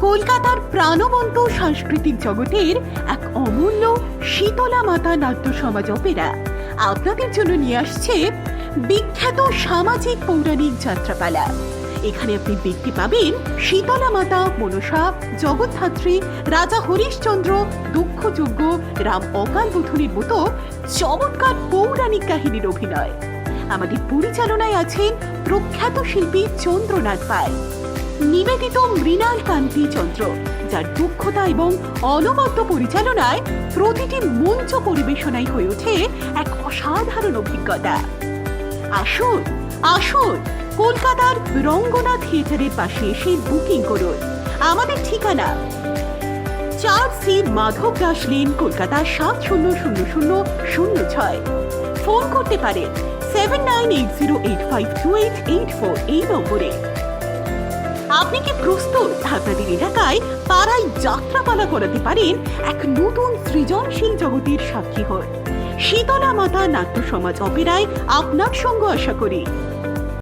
কলকাতার প্রাণবন্ত সাংস্কৃতিক জগতের এক অমূল্য শীতলা মাতা নাট্য সমাজ অপেরা আপনাদের জন্য নিয়ে আসছে বিখ্যাত সামাজিক পৌরাণিক যাত্রাপালা। এখানে আপনি দেখতে পাবেন শীতলা মাতা, মনসা, জগদ্ধাত্রী, রাজা হরিশ্চন্দ্র, দুঃখযজ্ঞ, রাম অকালবোধনের মতো চমৎকার পৌরাণিক কাহিনীর অভিনয়। আমাদের পরিচালনায় আছেন প্রখ্যাত শিল্পী চন্দ্রনাথ পাল, নিবেদিত মৃণাল কান্তি চন্দ্র, যার দক্ষতা এবং অনবদ্য পরিচালনায় প্রতিটি মঞ্চ পরিবেশনাই হয়ে ওঠে এক অসাধারণ অভিজ্ঞতা। আসুন আসুন, কলকাতার রঙ্গনা থিয়েটারের পাশে এসে বুকিং করুন। আমাদের ঠিকানা 4C Madhab Das lane, Kolkata 700006। Phone করতে পারেন 7980852884 এই নম্বরে। আপনি কি প্রস্তুত আপনাদের এলাকায় পাড়ায় যাত্রাপালা করাতে পারেন এক নতুন সৃজনশীল জগতের সাক্ষী হন? শীতলা মাতা নাট্য সমাজ অপেরায় আপনার সঙ্গ আশা করি।